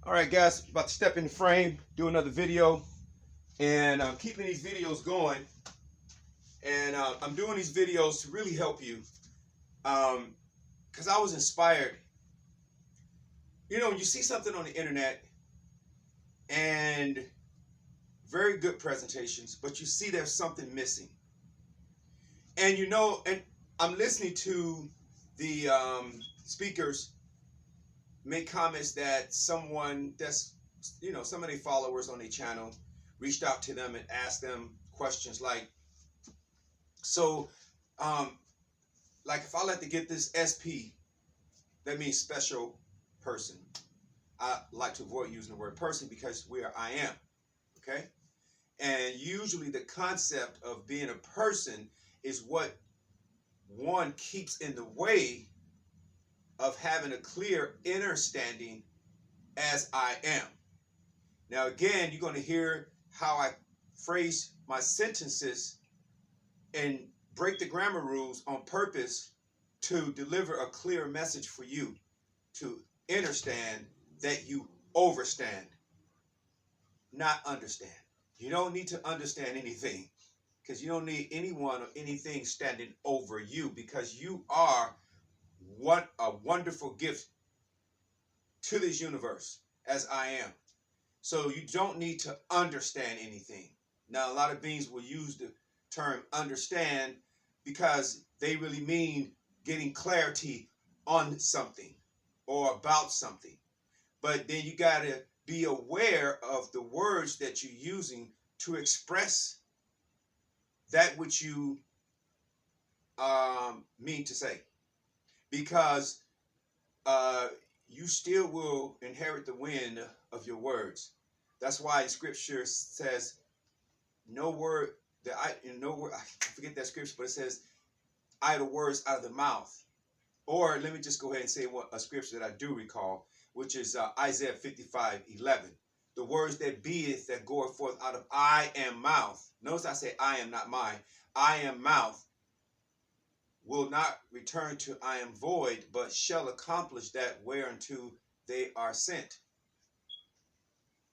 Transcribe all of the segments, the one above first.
All right, guys, about to step in the frame, do another video, and I'm keeping these videos going. And I'm doing these videos to really help you, because I was inspired. You know, you see something on the internet, and very good presentations, but you see there's something missing. And and I'm listening to the speakers make comments that someone that's, some of their followers on their channel reached out to them and asked them questions like, so, um, like if I like to get this SP, that means special person. I like to avoid using the word person because we are I am, okay? And usually the concept of being a person is what one keeps in the way of having a clear understanding as I am. Now, again, you're going to hear how I phrase my sentences and break the grammar rules on purpose to deliver a clear message for you to understand that you overstand, not understand. You don't need to understand anything because you don't need anyone or anything standing over you because you are what a wonderful gift to this universe as I am. So you don't need to understand anything. Now, a lot of beings will use the term understand because they really mean getting clarity on something or about something. But then you got to be aware of the words that you're using to express that which you mean to say. Because you still will inherit the wind of your words. That's why scripture says no word I forget that scripture, but it says idle words out of the mouth. Or let me just go ahead and say what a scripture that I do recall, which is Isaiah 55:11. The words that beeth that goeth forth out of I am mouth. Notice I say I am, not mine. I am mouth will not return to I am void, but shall accomplish that whereunto they are sent.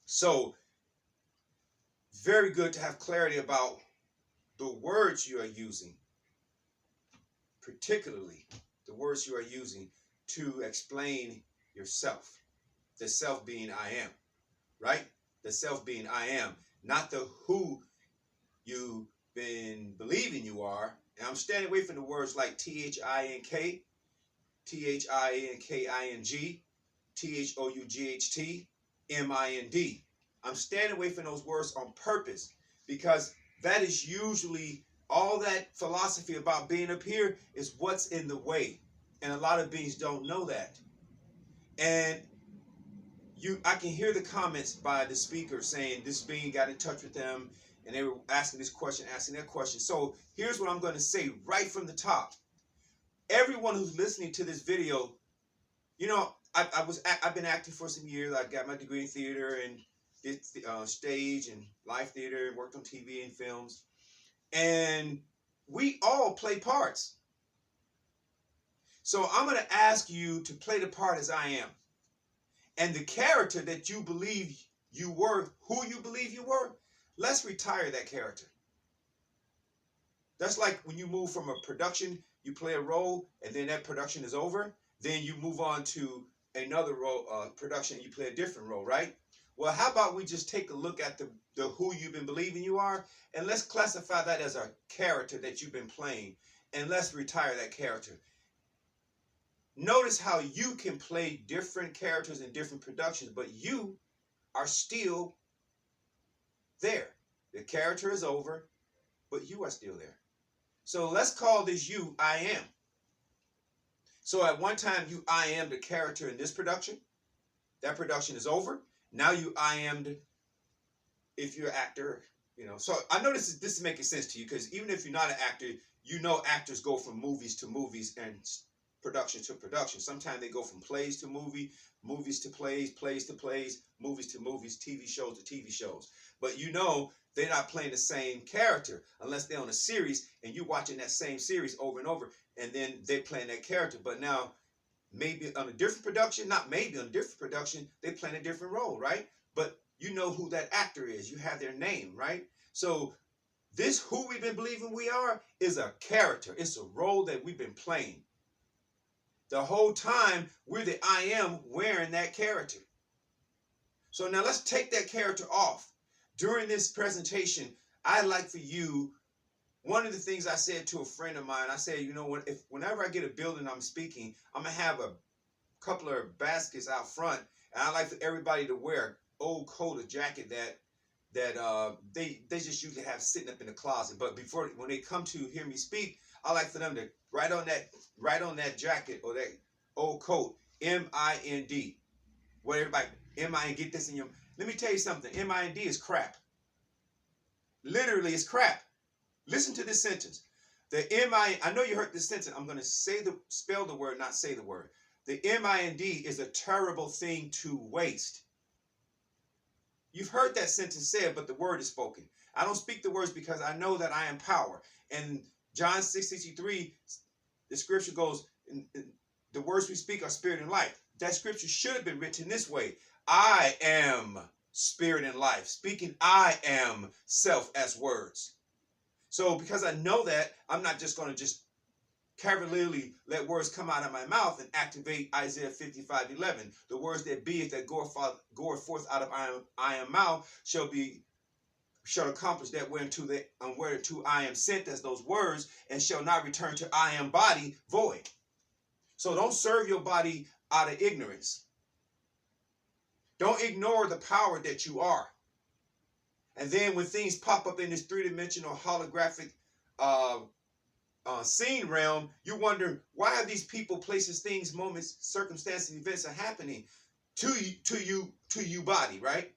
So, very good to have clarity about the words you are using, particularly the words you are using to explain yourself. The self being I am, right? The self being I am, not the who you've been believing you are. And I'm staying away from the words like THINK, THINKING, THOUGHT, MIND. I'm staying away from those words on purpose because that is usually all that philosophy about being up here is what's in the way. And a lot of beings don't know that. And I can hear the comments by the speaker saying this being got in touch with them and they were asking this question, asking that question. So here's what I'm going to say right from the top. Everyone who's listening to this video, I've been acting for some years. I got my degree in theater and did stage and live theater and worked on TV and films. And we all play parts. So I'm going to ask you to play the part as I am. And the character that you believe you were, who you believe you were, let's retire that character. That's like when you move from a production, you play a role, and then that production is over. Then you move on to another role, production, you play a different role, right? Well, how about we just take a look at the who you've been believing you are, and let's classify that as a character that you've been playing, and let's retire that character. Notice how you can play different characters in different productions, but you are still there. The character is over, but you are still there. So let's call this you, I am. So at one time, you, I am the character in this production. That production is over. Now you, I am if you're an actor, So I know this is making sense to you because even if you're not an actor, actors go from movies to movies and production to production. Sometimes they go from plays to movies to plays, plays to plays, movies to movies, TV shows to TV shows. But they're not playing the same character unless they're on a series and you're watching that same series over and over and then they're playing that character. But now maybe on a different production, not maybe on a different production, they play a different role, right? But you know who that actor is. You have their name, right? So this who we've been believing we are is a character. It's a role that we've been playing. The whole time we're the I am wearing that character. So now let's take that character off. During this presentation, I'd like for you, one of the things I said to a friend of mine, I said, you know what, whenever I get a building I'm speaking, I'm going to have a couple of baskets out front, and I like for everybody to wear an old coat or jacket that they just usually have sitting up in the closet. But when they come to hear me speak, I like for them to write on that jacket or that old coat, M-I-N-D. What everybody, M-I-N, get this in your, let me tell you something, M-I-N-D is crap. Literally, it's crap. Listen to this sentence. The M-I, I know you heard this sentence. I'm going to spell the word, not say the word. The M-I-N-D is a terrible thing to waste. You've heard that sentence said, but the word is spoken. I don't speak the words because I know that I am power. And John 6:63, the scripture goes, the words we speak are spirit and life. That scripture should have been written this way. I am spirit and life. Speaking I am self as words. So because I know that, I'm not just going to just cavalierly let words come out of my mouth and activate Isaiah 55:11. The words that be that goeth forth out of I am mouth shall accomplish that whereunto I am sent, as those words, and shall not return to I am body void. So don't serve your body out of ignorance. Don't ignore the power that you are. And then when things pop up in this three-dimensional holographic scene realm, you wonder, why are these people, places, things, moments, circumstances, events are happening to you body, right?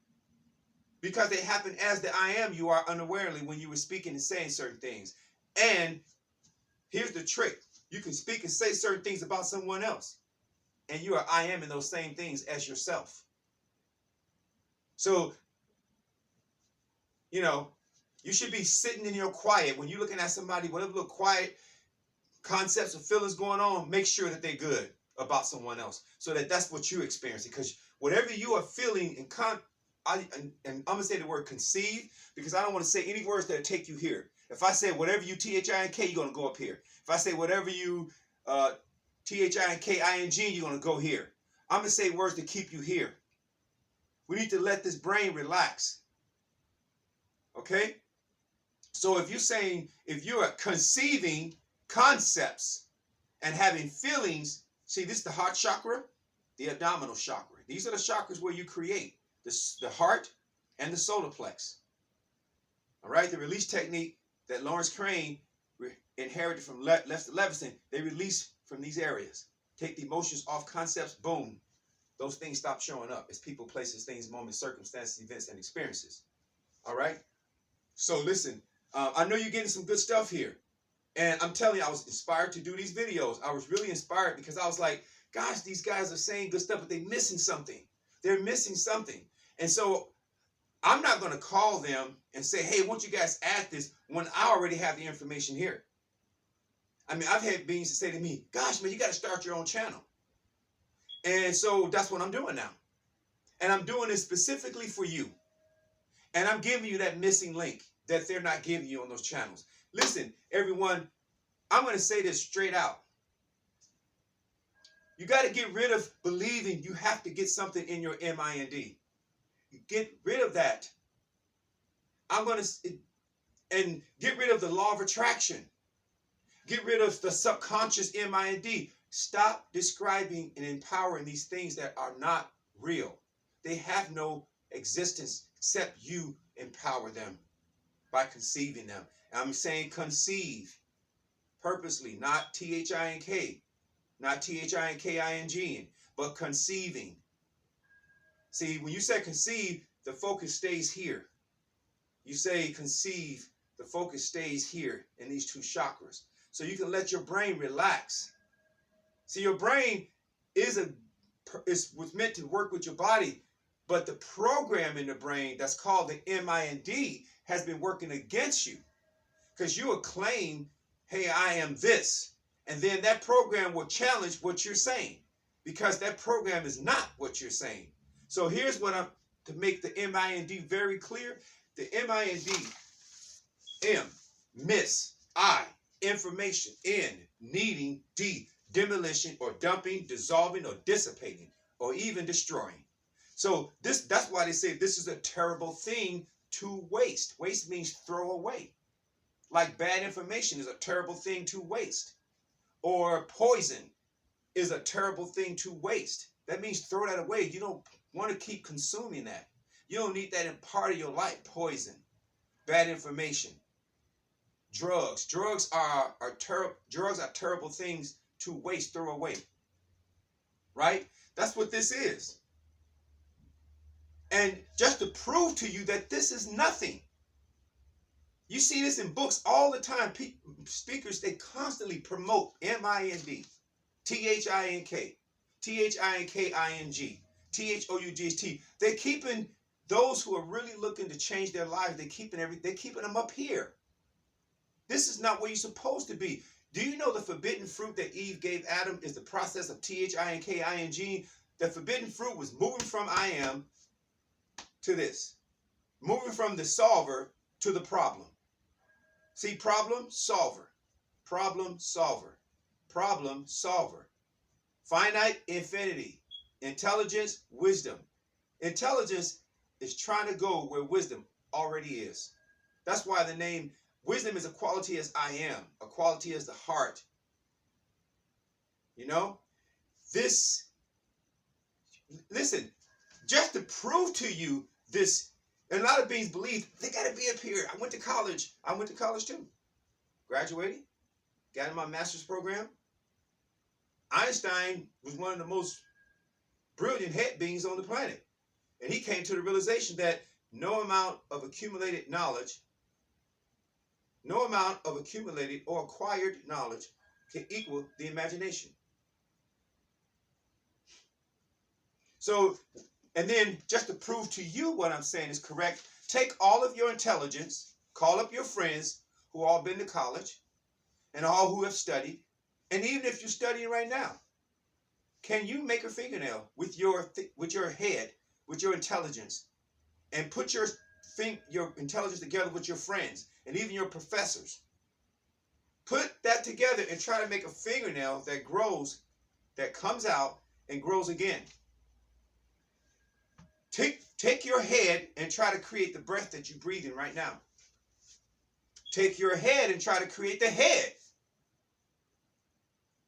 Because they happen as the I am you are unawarely when you were speaking and saying certain things. And here's the trick. You can speak and say certain things about someone else, and you are I am in those same things as yourself. So, you know, you should be sitting in your quiet. When you're looking at somebody, whatever little quiet concepts or feelings going on, make sure that they're good about someone else, so that that's what you're experiencing. Because whatever you are feeling, and I'm going to say the word conceive, because I don't want to say any words that take you here. If I say whatever you T-H-I-N-K, you're going to go up here. If I say whatever you T-H-I-N-K-I-N-G, you're going to go here. I'm going to say words to keep you here. We need to let this brain relax. Okay? So if you are conceiving concepts and having feelings, see, this is the heart chakra, the abdominal chakra. These are the chakras where you create the heart and the solar plex. All right? The release technique that Lawrence Crane inherited from Lester Levinson, they release from these areas. Take the emotions off concepts, boom. Those things stop showing up as people, places, things, moments, circumstances, events, and experiences. All right? So listen, I know you're getting some good stuff here. And I'm telling you, I was inspired to do these videos. I was really inspired because I was like, gosh, these guys are saying good stuff, but they're missing something. They're missing something. And so I'm not going to call them and say, hey, won't you guys add this, when I already have the information here. I mean, I've had beings that say to me, gosh, man, you got to start your own channel. And so that's what I'm doing now. And I'm doing it specifically for you. And I'm giving you that missing link that they're not giving you on those channels. Listen, everyone, I'm going to say this straight out. You got to get rid of believing you have to get something in your mind. Get rid of that. And get rid of the law of attraction. Get rid of the subconscious mind. Stop describing and empowering these things that are not real. They have no existence except you empower them by conceiving them. And I'm saying conceive purposely, not T-H-I-N-K, not T-H-I-N-K-I-N-G, but conceiving. See, when you say conceive, the focus stays here. You say conceive, the focus stays here in these two chakras. So you can let your brain relax. See, your brain was meant to work with your body, but the program in the brain that's called the mind has been working against you, because you will claim, hey, I am this. And then that program will challenge what you're saying. because that program is not what you're saying. So here's what to make the M-I-N-D very clear. The M-I-N-D, M, miss, I, information, N, needing, D, demolition or dumping, dissolving or dissipating, or even destroying. So that's why they say this is a terrible thing to waste. Waste means throw away. Like bad information is a terrible thing to waste. Or poison is a terrible thing to waste. That means throw that away. You don't want to keep consuming that. You don't need that in part of your life. Poison, bad information, drugs. Drugs are terrible things to waste, throw away. Right? That's what this is. And just to prove to you that this is nothing. You see this in books all the time. Speakers, they constantly promote M-I-N-D, T-H-I-N-K, T-H-I-N-K-I-N-G, T-H-O-U-G-H-T. They're keeping those who are really looking to change their lives, they're keeping them up here. This is not where you're supposed to be. Do you know the forbidden fruit that Eve gave Adam is the process of T-H-I-N-K-I-N-G? The forbidden fruit was moving from I am to this. Moving from the solver to the problem. See, problem, solver. Problem, solver. Problem, solver. Finite, infinity. Intelligence, wisdom. Intelligence is trying to go where wisdom already is. That's why the name wisdom is a quality as I am, a quality as the heart. You know, listen, just to prove to you this, and a lot of beings believe they got to be up here. I went to college too. Graduated, got in my master's program. Einstein was one of the most brilliant head beings on the planet. And he came to the realization that no amount of accumulated knowledge, no amount of accumulated or acquired knowledge can equal the imagination. So, and then just to prove to you what I'm saying is correct, take all of your intelligence, call up your friends who all been to college and all who have studied, and even if you're studying right now, can you make a fingernail with your head, with your intelligence, and put your intelligence together with your friends and even your professors? Put that together and try to make a fingernail that grows, that comes out and grows again. Take your head and try to create the breath that you breathe in right now. Take your head and try to create the head.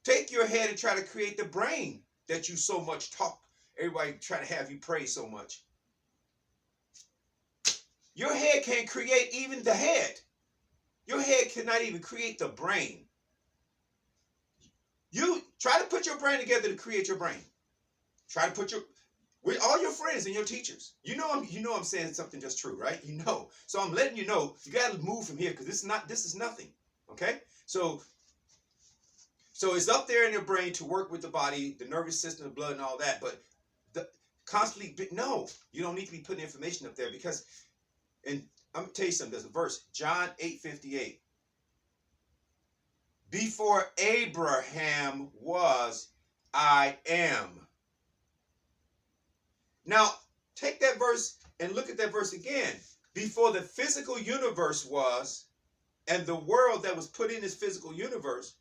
Take your head and try to create the brain that you so much talk. Everybody try to have you praise so much. Your head can't create even the head. Your head cannot even create the brain. You try to put your brain together to create your brain. Try to put with all your friends and your teachers. You know I'm saying something just true, right? You know. So I'm letting you know you got to move from here because this is nothing. Okay? So it's up there in your brain to work with the body, the nervous system, the blood, and all that. But no, you don't need to be putting information up there because, and I'm going to tell you something. There's a verse, John 8:58. Before Abraham was, I am. Now, take that verse and look at that verse again. Before the physical universe was, and the world that was put in this physical universe,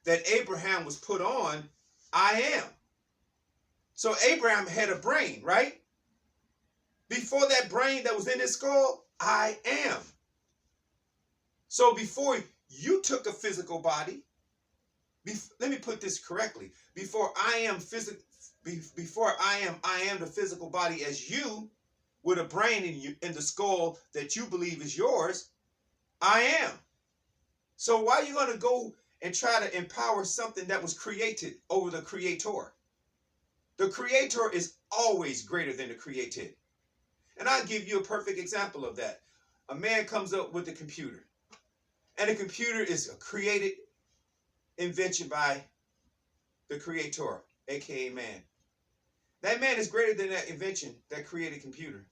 that Abraham was put on, I am. So Abraham had a brain, right? Before that brain that was in his skull, I am. So before you took a physical body, let me put this correctly. Before I am the physical body as you, with a brain in the skull that you believe is yours, I am. So why are you going to go and try to empower something that was created over the creator? The creator is always greater than the created. And I'll give you a perfect example of that. A man comes up with a computer. And the computer is a created invention by the creator, aka man. That man is greater than that invention that created computer.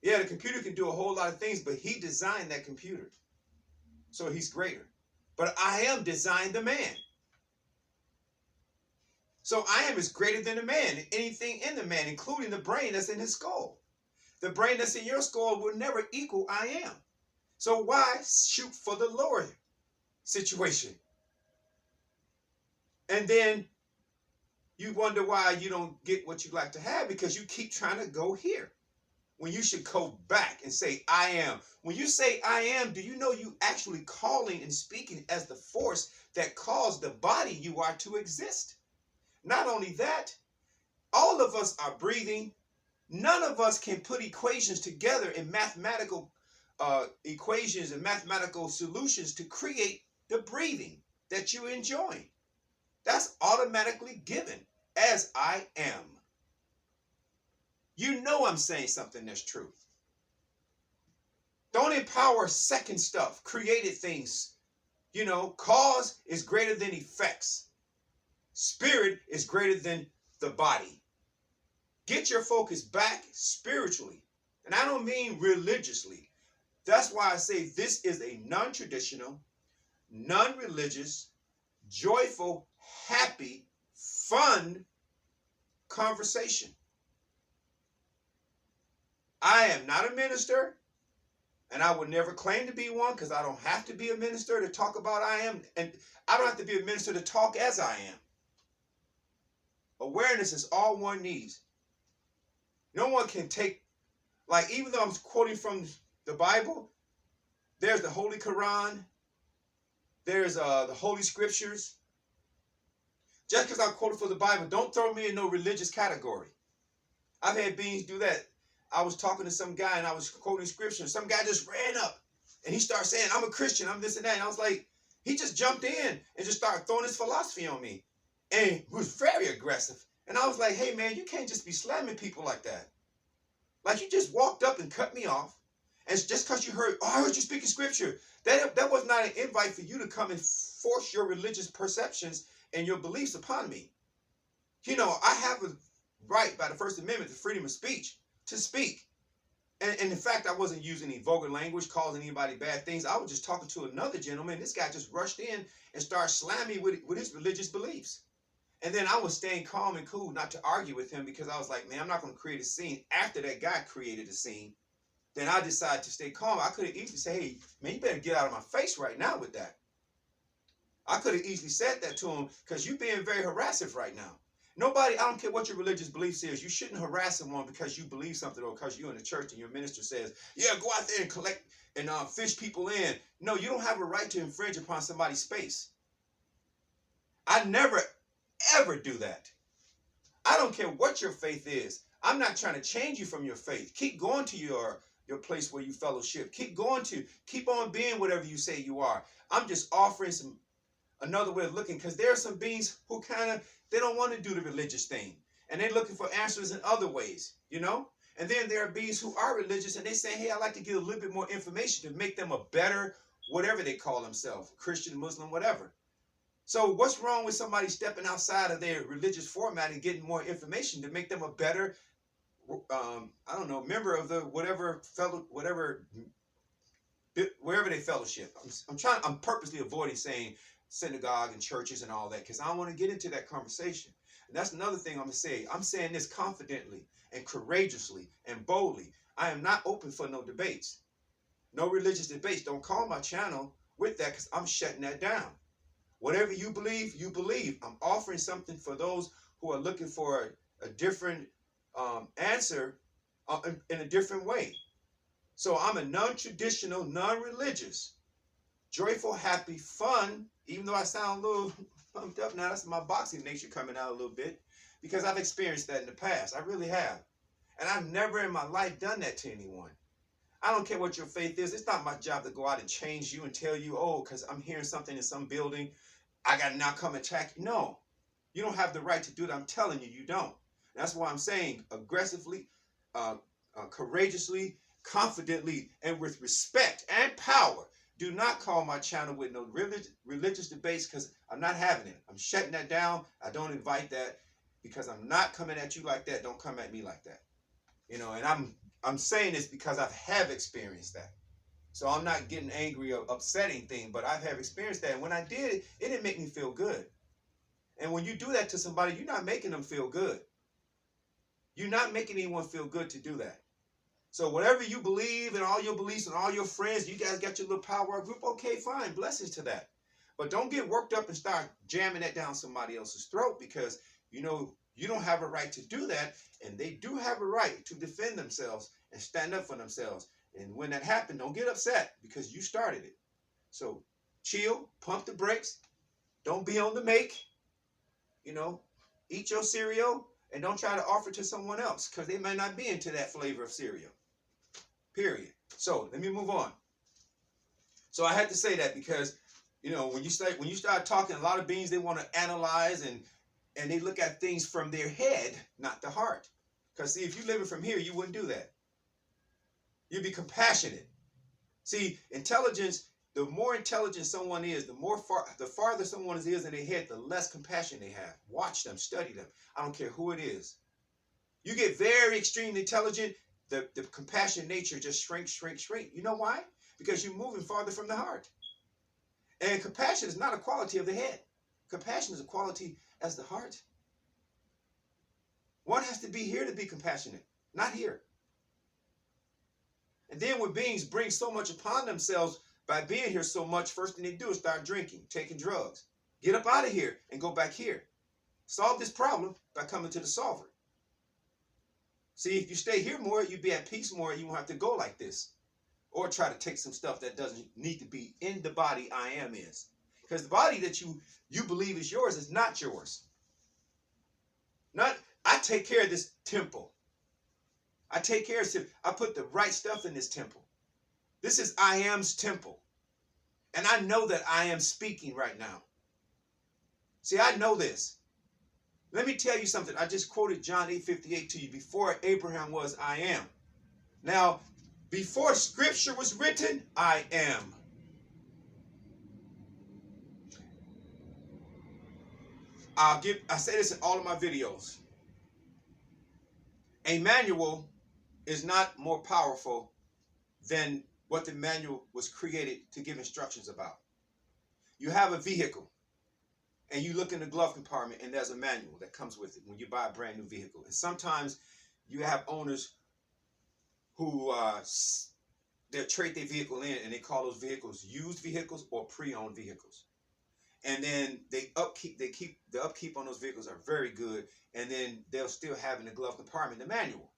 Yeah, the computer can do a whole lot of things, but he designed that computer. So he's greater. But I am designed the man. So I am is greater than the man, anything in the man, including the brain that's in his skull. The brain that's in your skull will never equal I am. So why shoot for the lower situation? And then you wonder why you don't get what you like to have, because you keep trying to go here when you should go back and say, I am. When you say I am, do you know you actually calling and speaking as the force that caused the body you are to exist? Not only that, all of us are breathing. None of us can put equations together in mathematical equations and mathematical solutions to create the breathing that you're enjoying. That's automatically given as I am. You know I'm saying something that's true. Don't empower second stuff, created things. You know, cause is greater than effects. Spirit is greater than the body. Get your focus back spiritually. And I don't mean religiously. That's why I say this is a non-traditional, non-religious, joyful, happy, fun conversation. I am not a minister, and I would never claim to be one, because I don't have to be a minister to talk about I am, and I don't have to be a minister to talk as I am. Awareness is all one needs. No one can take, like, even though I'm quoting from the Bible, there's the Holy Quran, there's the Holy Scriptures. Just because I'm quoting from the Bible, don't throw me in no religious category. I've had beings do that. I was talking to some guy and I was quoting scripture. Some guy just ran up and he started saying, I'm a Christian, I'm this and that. And I was like, he just jumped in and just started throwing his philosophy on me. And was very aggressive. And I was like, hey man, you can't just be slamming people like that. Like, you just walked up and cut me off. And just because you heard, oh, I heard you speaking scripture. That was not an invite for you to come and force your religious perceptions and your beliefs upon me. You know, I have a right by the First Amendment to freedom of speech to speak. And in fact, I wasn't using any vulgar language, causing anybody bad things. I was just talking to another gentleman. This guy just rushed in and started slamming with his religious beliefs. And then I was staying calm and cool not to argue with him, because I was like, man, I'm not going to create a scene. After that guy created a scene, then I decided to stay calm. I could have easily said, hey, man, you better get out of my face right now with that. I could have easily said that to him, because you're being very harassive right now. Nobody, I don't care what your religious beliefs is, you shouldn't harass someone because you believe something, or because you're in the church and your minister says, yeah, go out there and collect and fish people in. No, you don't have a right to infringe upon somebody's space. I never, ever do that. I don't care what your faith is. I'm not trying to change you from your faith. Keep going to your place where you fellowship. Keep on being whatever you say you are. I'm just offering another way of looking, because there are some beings who they don't want to do the religious thing, and they're looking for answers in other ways, you know. And then there are beings who are religious, and they say, hey, I'd like to get a little bit more information to make them a better whatever they call themselves, Christian, Muslim, whatever. So what's wrong with somebody stepping outside of their religious format and getting more information to make them a better I don't know, member of the wherever they fellowship. I'm purposely avoiding saying synagogue and churches and all that, because I don't want to get into that conversation. And that's another thing I'm going to say. I'm saying this confidently and courageously and boldly. I am not open for no debates. No religious debates. Don't call my channel with that, because I'm shutting that down. Whatever you believe, you believe. I'm offering something for those who are looking for a different answer in a different way. So I'm a non-traditional, non-religious, joyful, happy, fun, even though I sound a little pumped up now. That's my boxing nature coming out a little bit, because I've experienced that in the past. I really have. And I've never in my life done that to anyone. I don't care what your faith is. It's not my job to go out and change you and tell you, oh, because I'm hearing something in some building, I got to now come attack you. No, you don't have the right to do it. I'm telling you, you don't. That's why I'm saying aggressively, courageously, confidently, and with respect and power. Do not call my channel with no religious debates, because I'm not having it. I'm shutting that down. I don't invite that, because I'm not coming at you like that. Don't come at me like that. You know, and I'm saying this because I have experienced that. So I'm not getting angry or upsetting thing, but I have experienced that. And when I did, it didn't make me feel good. And when you do that to somebody, you're not making them feel good. You're not making anyone feel good to do that. So whatever you believe and all your beliefs and all your friends, you guys got your little power group, okay, fine, blessings to that. But don't get worked up and start jamming that down somebody else's throat, because you know you don't have a right to do that, and they do have a right to defend themselves and stand up for themselves. And when that happens, don't get upset because you started it. So chill, pump the brakes, don't be on the make, you know, eat your cereal and don't try to offer it to someone else because they might not be into that flavor of cereal. Period. So let me move on. So I had to say that because, you know, when you start talking, a lot of beings, they want to analyze and they look at things from their head, not the heart. Because see, if you live it from here, you wouldn't do that. You'd be compassionate. See, intelligence, the more intelligent someone is, the farther someone is in their head, the less compassion they have. Watch them, study them. I don't care who it is. You get very extremely intelligent, the compassion nature just shrinks. You know why? Because you're moving farther from the heart. And compassion is not a quality of the head. Compassion is a quality as the heart. One has to be here to be compassionate, not here. And then when beings bring so much upon themselves by being here so much, first thing they do is start drinking, taking drugs. Get up out of here and go back here. Solve this problem by coming to the solver. See, if you stay here more, you'd be at peace more, and you won't have to go like this. Or try to take some stuff that doesn't need to be in the body I am is. Because the body that you believe is yours is not yours. I take care of this temple. I take care of it. I put the right stuff in this temple. This is I am's temple. And I know that I am speaking right now. See, I know this. Let me tell you something. I just quoted John 8:58 to you. Before Abraham was, I am. Now, before scripture was written, I am. I say this in all of my videos. A manual is not more powerful than what the manual was created to give instructions about. You have a vehicle and you look in the glove compartment and there's a manual that comes with it when you buy a brand new vehicle. And sometimes you have owners who they'll trade their vehicle in and they call those vehicles used vehicles or pre-owned vehicles. And then the upkeep on those vehicles are very good, and then they'll still have in the glove compartment the manual.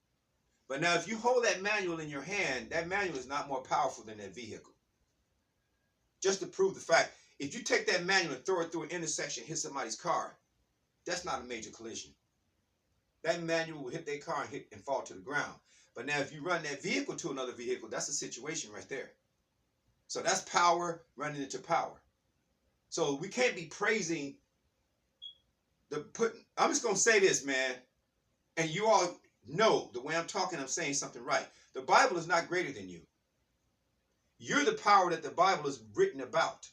But now if you hold that manual in your hand, that manual is not more powerful than that vehicle. Just to prove the fact, if you take that manual and throw it through an intersection, hit somebody's car, that's not a major collision. That manual will hit their car and fall to the ground. But now if you run that vehicle to another vehicle, that's a situation right there. So that's power running into power. So we can't be praising I'm just going to say this, man, and you all know the way I'm talking, I'm saying something right. The Bible is not greater than you. You're the power that the Bible is written about.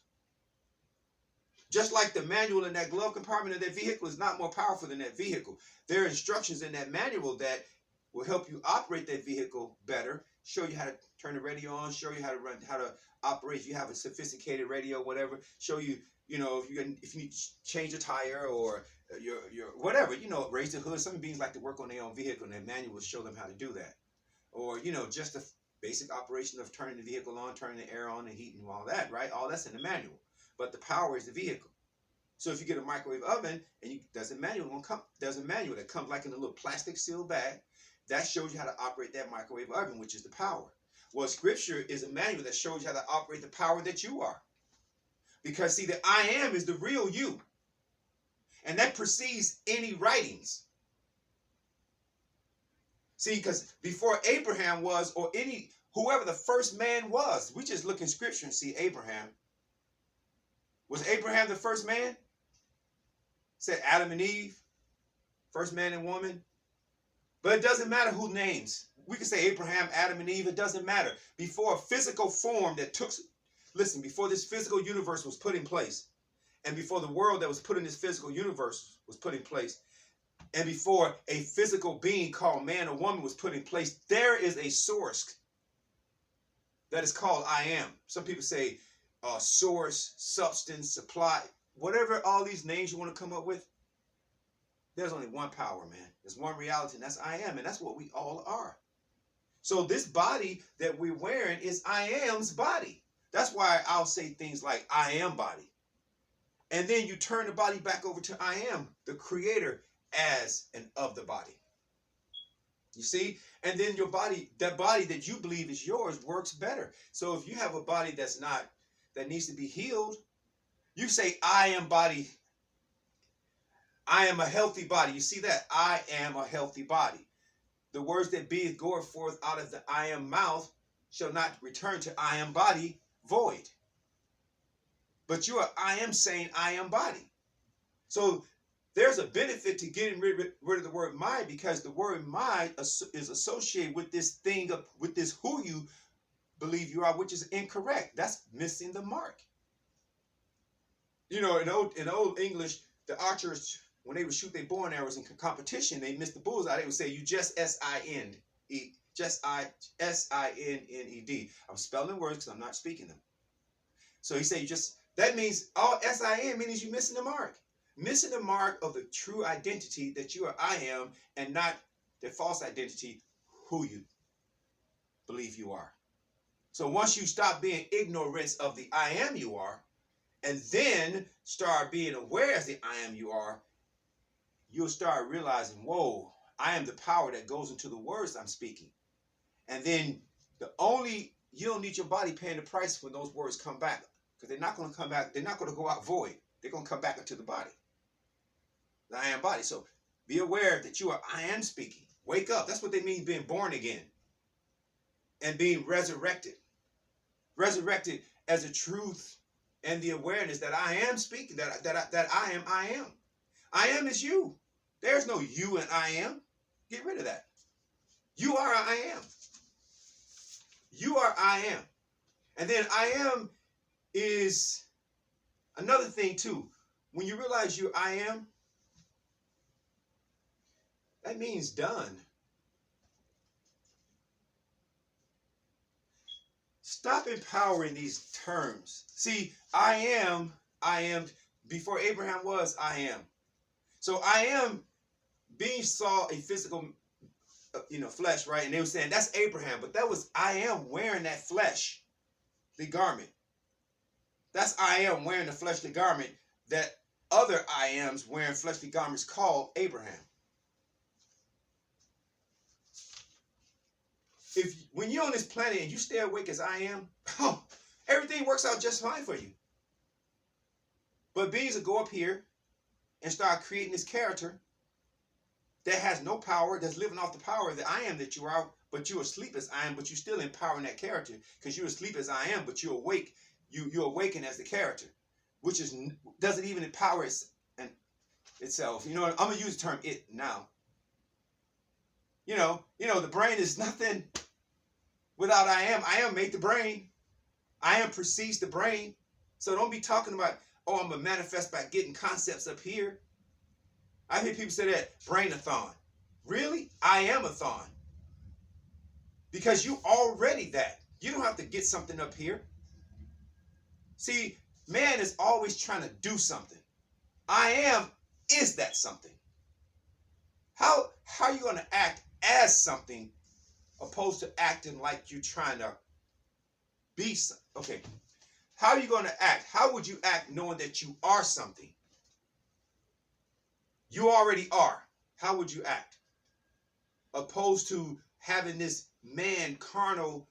Just like the manual in that glove compartment of that vehicle is not more powerful than that vehicle. There are instructions in that manual that will help you operate that vehicle better, show you how to turn the radio on, show you how to operate. If you have a sophisticated radio, whatever, show you, if you need to change a tire or your whatever, raise the hood. Some beings like to work on their own vehicle, and their manual will show them how to do that. Or, just the basic operation of turning the vehicle on, turning the air on, and heating and all that, right? All that's in the manual. But the power is the vehicle. So if you get a microwave oven, and there's a manual that comes like in a little plastic sealed bag, that shows you how to operate that microwave oven, which is the power. Well, scripture is a manual that shows you how to operate the power that you are. Because see, the I am is the real you. And that precedes any writings. See, because before Abraham was, or whoever the first man was, we just look in scripture and see Abraham. Was Abraham the first man? Said Adam and Eve, first man and woman. But it doesn't matter who names. We can say Abraham, Adam, and Eve. It doesn't matter. Before a physical form before this physical universe was put in place, and before the world that was put in this physical universe was put in place, and before a physical being called man or woman was put in place, there is a source that is called I am. Some people say source, substance, supply, whatever all these names you want to come up with. There's only one power, man. There's one reality, and that's I am, and that's what we all are. So this body that we're wearing is I am's body. That's why I'll say things like I am body. And then you turn the body back over to I am, the creator, as and of the body. You see? And then your body, that body that you believe is yours, works better. So if you have a body that needs to be healed, you say, I am body. I am a healthy body. You see that? I am a healthy body. The words that be goeth forth out of the I am mouth shall not return to I am body void. But I am saying I am body. So there's a benefit to getting rid of the word my, because the word my is associated with this thing, with this who you believe you are, which is incorrect. That's missing the mark. You know, in old English, the archers, when they would shoot their bow and arrows in competition, they missed the bullseye. They would say, you just S-I-N-E-D. I'm spelling words because I'm not speaking them. So he said, that means all S-I-N means you're missing the mark. Missing the mark of the true identity that you are I am, and not the false identity who you believe you are. So once you stop being ignorant of the I am you are, and then start being aware as the I am you are, you'll start realizing, whoa, I am the power that goes into the words I'm speaking. And then you don't need your body paying the price when those words come back, because they're not going to come back. They're not going to go out void. They're going to come back into the body. The I am body. So be aware that you are I am speaking. Wake up. That's what they mean being born again. And being resurrected. Resurrected as a truth and the awareness that I am speaking, that I am I am. I am is you. There's no you and I am. Get rid of that. You are I am. You are I am. And then I am is another thing too. When you realize you I am, that means done. Stop empowering these terms. See, I am, before Abraham was, I am. So I am being saw a physical, flesh, right? And they were saying, that's Abraham. But that was I am wearing that flesh, the garment. That's I am wearing the fleshly garment that other I ams wearing fleshly garments called Abraham. When you're on this planet and you stay awake as I am, everything works out just fine for you. But beings that go up here and start creating this character that has no power, that's living off the power of the I am that you are, but you're asleep as I am, but you're still empowering that character, because you're asleep as I am, but you're awake. You awaken as the character, which doesn't even empower itself. You know, I'm gonna use the term it now. You know, the brain is nothing without I am. I am made the brain. I am precedes the brain. So don't be talking about, oh, I'm going to manifest by getting concepts up here. I hear people say that, brain-a-thon. Really? I am a thon. Because you already that. You don't have to get something up here. See, man is always trying to do something. I am is that something. How are you going to act as something opposed to acting like you're trying to be something? Okay. How are you going to act? How would you act knowing that you are something? You already are. How would you act? Opposed to having this man carnal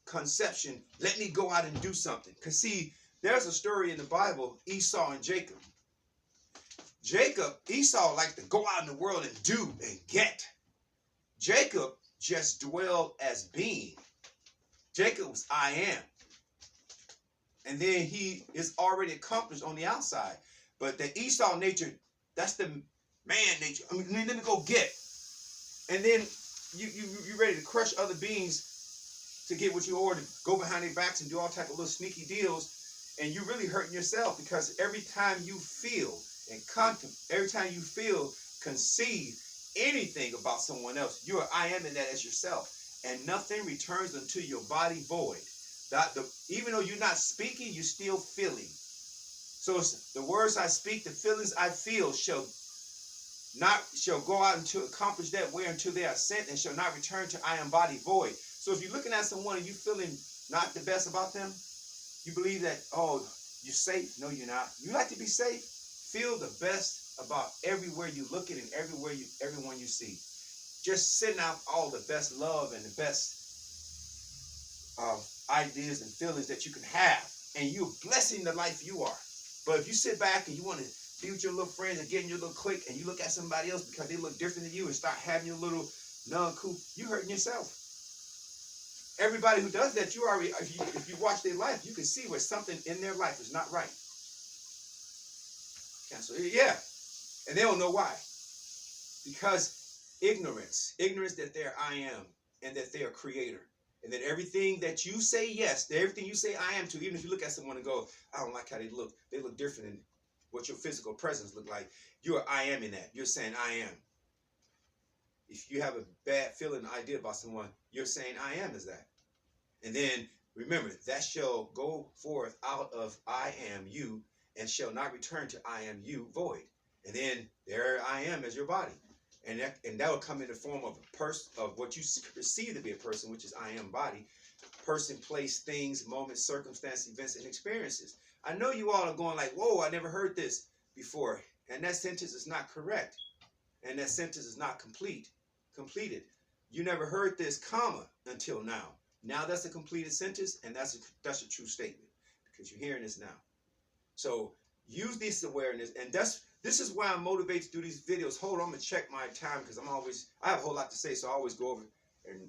conception, let me go out and do something. Because see, there's a story in the Bible, Esau and Jacob. Esau liked to go out in the world and do and get. Jacob just dwelled as being. Jacob was I am. And then he is already accomplished on the outside. But the Esau nature, that's the man nature. I mean, let me go get. And then you ready to crush other beings to get what you ordered, go behind their backs and do all type of little sneaky deals. And you're really hurting yourself, because every time you feel and every time you feel, conceive anything about someone else, you are I am in that as yourself. And nothing returns unto your body void. Even though you're not speaking, you're still feeling. So it's the words I speak, the feelings I feel shall not shall go out and to accomplish that way until they are sent, and shall not return to I am body void. So if you're looking at someone and you feeling not the best about them, you believe that, oh, you're safe. No, you're not. You like to be safe. Feel the best about everywhere you look at and everyone you see. Just sending out all the best love and the best ideas and feelings that you can have, and you're blessing the life you are. But if you sit back and you want to be with your little friends and get in your little clique, and you look at somebody else because they look different than you and start having your little non-cool, you hurting yourself. Everybody who does that, you already, if you watch their life, you can see where something in their life is not right. Cancel. Yeah, and they don't know why. Because ignorance that they're I am, and that they're a creator, and that everything that you say yes, everything you say I am to, even if you look at someone and go, I don't like how they look different than what your physical presence look like. You're I am in that. You're saying I am. If you have a bad feeling, idea about someone, you're saying I am is that. And then remember, that shall go forth out of I am you, and shall not return to I am you void. And then there I am as your body. And that will come in the form of a person, of what you perceive to be a person, which is I am body. Person, place, things, moments, circumstances, events, and experiences. I know you all are going like, whoa, I never heard this before. And that sentence is not correct. And that sentence is not completed. You never heard this comma until now. Now that's a completed sentence, and that's a true statement, because you're hearing this now. So use this awareness, and this is why I'm motivated to do these videos. Hold on, I'm gonna check my time, because I have a whole lot to say, so I always go over and